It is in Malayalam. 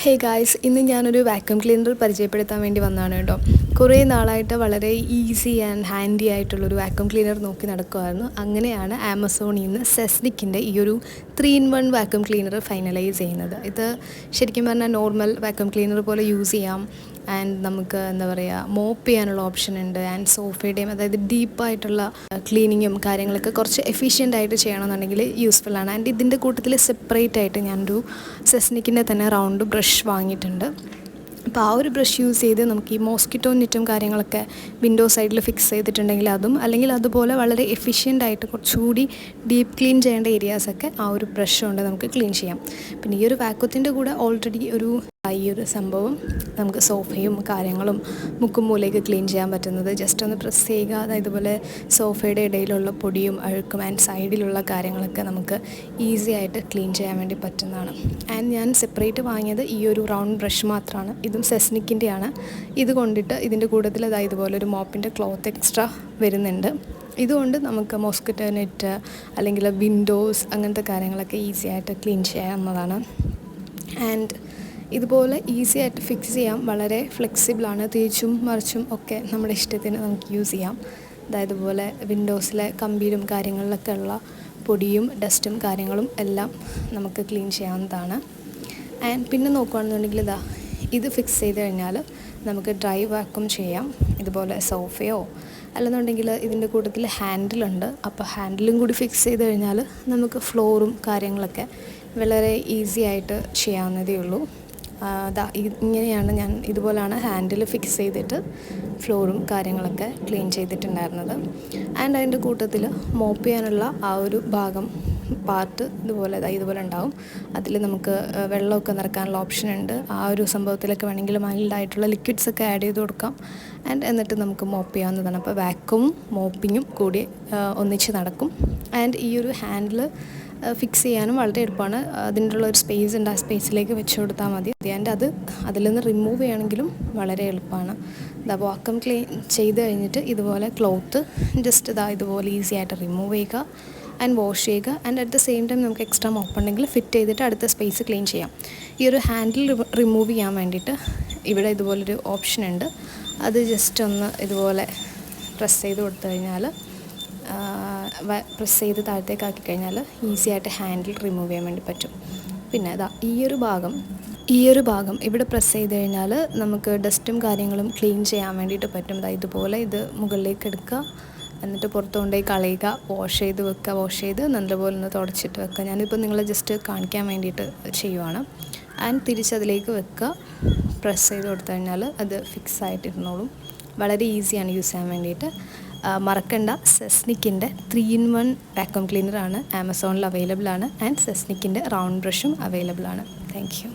ഹേ ഗായ്സ്, ഇന്ന് ഞാനൊരു വാക്യൂം ക്ലീനർ പരിചയപ്പെടുത്താൻ വേണ്ടി വന്നതാണ് കേട്ടോ. കുറേ നാളായിട്ട് വളരെ ഈസി ആൻഡ് ഹാൻഡി ആയിട്ടുള്ളൊരു വാക്യൂം ക്ലീനർ നോക്കി നടക്കുമായിരുന്നു. അങ്ങനെയാണ് ആമസോണിൽ നിന്ന് സെസ്നിക്കിൻ്റെ ഈ ഒരു 3-in-1 വാക്യൂം ക്ലീനർ ഫൈനലൈസ് ചെയ്യുന്നത്. ഇത് ശരിക്കും പറഞ്ഞാൽ നോർമൽ വാക്യൂം ക്ലീനർ പോലെ യൂസ് ചെയ്യാം. ആൻഡ് നമുക്ക് എന്താ പറയുക, മോപ്പ് ചെയ്യാനുള്ള ഓപ്ഷൻ ഉണ്ട്. ആൻഡ് സോഫയുടെയും, അതായത് ഡീപ്പായിട്ടുള്ള ക്ലീനിങ്ങും കാര്യങ്ങളൊക്കെ കുറച്ച് എഫിഷ്യൻ്റ് ആയിട്ട് ചെയ്യണമെന്നുണ്ടെങ്കിൽ യൂസ്ഫുള്ളാണ്. ആൻഡ് ഇതിൻ്റെ കൂട്ടത്തിൽ സെപ്പറേറ്റ് ആയിട്ട് ഞാനൊരു സെസ്നിക്കിൻ്റെ തന്നെ റൗണ്ട് ബ്രഷ് വാങ്ങിയിട്ടുണ്ട്. അപ്പോൾ ആ ഒരു ബ്രഷ് യൂസ് ചെയ്ത് നമുക്ക് ഈ മോസ്കിറ്റോ നെറ്റും കാര്യങ്ങളൊക്കെ വിൻഡോ സൈഡിൽ ഫിക്സ് ചെയ്തിട്ടുണ്ടെങ്കിൽ അതും, അല്ലെങ്കിൽ അതുപോലെ വളരെ എഫിഷ്യൻ്റായിട്ട് കുറച്ചുകൂടി ഡീപ്പ് ക്ലീൻ ചെയ്യേണ്ട ഏരിയാസൊക്കെ ആ ഒരു ബ്രഷ് കൊണ്ട് നമുക്ക് ക്ലീൻ ചെയ്യാം. പിന്നെ ഈ ഒരു വാക്വത്തിൻ്റെ കൂടെ ഓൾറെഡി ഈ ഒരു സംഭവം നമുക്ക് സോഫയും കാര്യങ്ങളും മുക്കും മൂലയൊക്കെ ക്ലീൻ ചെയ്യാൻ പറ്റുന്നത് ജസ്റ്റ് ഒന്ന് പ്രസ് ചെയ്യുക. അതായത് ഇതുപോലെ സോഫയുടെ ഇടയിലുള്ള പൊടിയും അഴുക്കും ആൻഡ് സൈഡിലുള്ള കാര്യങ്ങളൊക്കെ നമുക്ക് ഈസി ആയിട്ട് ക്ലീൻ ചെയ്യാൻ വേണ്ടി പറ്റുന്നതാണ്. ആൻഡ് ഞാൻ സെപ്പറേറ്റ് വാങ്ങിയത് ഈ ഒരു റൗണ്ട് ബ്രഷ് മാത്രമാണ്. ഇതും സെസ്നിക്കിൻ്റെയാണ്. ഇത് കൊണ്ടിട്ട് ഇതിൻ്റെ കൂട്ടത്തിൽ അതായത് ഇതുപോലെ ഒരു മോപ്പിൻ്റെ ക്ലോത്ത് എക്സ്ട്രാ വരുന്നുണ്ട്. ഇതുകൊണ്ട് നമുക്ക് മോസ്കിറ്റോ നെറ്റ് അല്ലെങ്കിൽ വിൻഡോസ് അങ്ങനത്തെ കാര്യങ്ങളൊക്കെ ഈസി ആയിട്ട് ക്ലീൻ ചെയ്യാവുന്നതാണ്. ആൻഡ് ഇതുപോലെ ഈസി ആയിട്ട് ഫിക്സ് ചെയ്യാം. വളരെ ഫ്ലെക്സിബിളാണ്. തിരിച്ചും മറിച്ചും ഒക്കെ നമ്മുടെ ഇഷ്ടത്തിന് നമുക്ക് യൂസ് ചെയ്യാം. അതായത് ഇതുപോലെ വിൻഡോസിലെ കമ്പിയിലും കാര്യങ്ങളിലൊക്കെ ഉള്ള പൊടിയും ഡസ്റ്റും കാര്യങ്ങളും എല്ലാം നമുക്ക് ക്ലീൻ ചെയ്യാവുന്നതാണ്. ആൻഡ് പിന്നെ നോക്കുകയാണെന്നുണ്ടെങ്കിൽ ഇത് ഫിക്സ് ചെയ്ത് കഴിഞ്ഞാൽ നമുക്ക് ഡ്രൈ വാക്യൂം ചെയ്യാം. ഇതുപോലെ സോഫയോ അല്ലെന്നുണ്ടെങ്കിൽ ഇതിൻ്റെ കൂട്ടത്തിൽ ഹാൻഡിലുണ്ട്. അപ്പോൾ ഹാൻഡിലും കൂടി ഫിക്സ് ചെയ്ത് കഴിഞ്ഞാൽ നമുക്ക് ഫ്ലോറും കാര്യങ്ങളൊക്കെ വളരെ ഈസി ആയിട്ട് ചെയ്യാവുന്നതേ ഉള്ളൂ. ഇങ്ങനെയാണ് ഞാൻ ഇതുപോലെയാണ് ഹാൻഡിൽ ഫിക്സ് ചെയ്തിട്ട് ഫ്ലോറും കാര്യങ്ങളൊക്കെ ക്ലീൻ ചെയ്തിട്ടുണ്ടായിരുന്നത്. ആൻഡ് അതിൻ്റെ കൂട്ടത്തിൽ മോപ്പ് ചെയ്യാനുള്ള ആ ഒരു പാർട്ട് ഇതുപോലെ ഉണ്ടാവും. അതിൽ നമുക്ക് വെള്ളമൊക്കെ നിറക്കാനുള്ള ഓപ്ഷൻ ഉണ്ട്. ആ ഒരു സംഭവത്തിലൊക്കെ വേണമെങ്കിൽ മൈൽഡായിട്ടുള്ള ലിക്വിഡ്സൊക്കെ ആഡ് ചെയ്ത് കൊടുക്കാം. ആൻഡ് എന്നിട്ട് നമുക്ക് മോപ്പ് ചെയ്യാവുന്നതാണ്. അപ്പോൾ വാക്യൂമും മോപ്പിങ്ങും കൂടി ഒന്നിച്ച് നടക്കും. ആൻഡ് ഈ ഒരു ഹാൻഡിൽ ഫിക്സ് ചെയ്യാനും വളരെ എളുപ്പമാണ്. അതിൻ്റെ ഒരു സ്പേസ് ഉണ്ട്, ആ സ്പേസിലേക്ക് വെച്ച് കൊടുത്താൽ മതി. ആൻഡ് അതിൽ നിന്ന് റിമൂവ് ചെയ്യണമെങ്കിലും വളരെ എളുപ്പമാണ്. വാക്യൂം ക്ലീൻ ചെയ്ത് കഴിഞ്ഞിട്ട് ഇതുപോലെ ക്ലോത്ത് ജസ്റ്റ് ഇതുപോലെ ഈസി ആയിട്ട് റിമൂവ് ചെയ്യുക ആൻഡ് വാഷ് ചെയ്യുക. And at the same time നമുക്ക് എക്സ്ട്രാ മോപ്പ് ഉണ്ടെങ്കിൽ ഫിറ്റ് ചെയ്തിട്ട് അടുത്ത സ്പേസ് ക്ലീൻ ചെയ്യാം. ഈ ഒരു ഹാൻഡിൽ റിമൂവ് ചെയ്യാൻ വേണ്ടിയിട്ട് ഇവിടെ ഇതുപോലൊരു ഓപ്ഷൻ ഉണ്ട്. അത് ജസ്റ്റ് ഒന്ന് ഇതുപോലെ പ്രസ് ചെയ്ത് കൊടുത്തു കഴിഞ്ഞാൽ, പ്രസ് ചെയ്ത് താഴത്തേക്ക് ആക്കി കഴിഞ്ഞാൽ ഈസി ആയിട്ട് ഹാൻഡിൽ റിമൂവ് ചെയ്യാൻ വേണ്ടി പറ്റും. പിന്നെ ഈ ഒരു ഭാഗം ഇവിടെ പ്രസ് ചെയ്ത് കഴിഞ്ഞാൽ നമുക്ക് ഡസ്റ്റും കാര്യങ്ങളും ക്ലീൻ ചെയ്യാൻ വേണ്ടിയിട്ട് പറ്റും. ഇതുപോലെ ഇത് മുകളിലേക്ക് എടുക്കുക, എന്നിട്ട് പുറത്ത് കൊണ്ടുപോയി കളയുക, വാഷ് ചെയ്ത് നല്ലപോലെ ഒന്ന് തുടച്ചിട്ട് വെക്കുക. ഞാനിപ്പോൾ നിങ്ങളെ ജസ്റ്റ് കാണിക്കാൻ വേണ്ടിയിട്ട് ചെയ്യുവാണ്. ആൻഡ് തിരിച്ചതിലേക്ക് വെക്കുക, പ്രസ് ചെയ്ത് കൊടുത്തു കഴിഞ്ഞാൽ അത് ഫിക്സ് ആയിട്ടിരുന്നോളും. വളരെ ഈസിയാണ് യൂസ് ചെയ്യാൻ വേണ്ടിയിട്ട്. മറക്കണ്ട, സെസ്നിക്കിൻ്റെ 3-in-1 വാക്യൂം ക്ലീനറാണ്. ആമസോണിൽ അവൈലബിൾ ആണ്. ആൻഡ് സെസ്നിക്കിൻ്റെ റൗണ്ട് ബ്രഷും അവൈലബിൾ ആണ്. Thank you.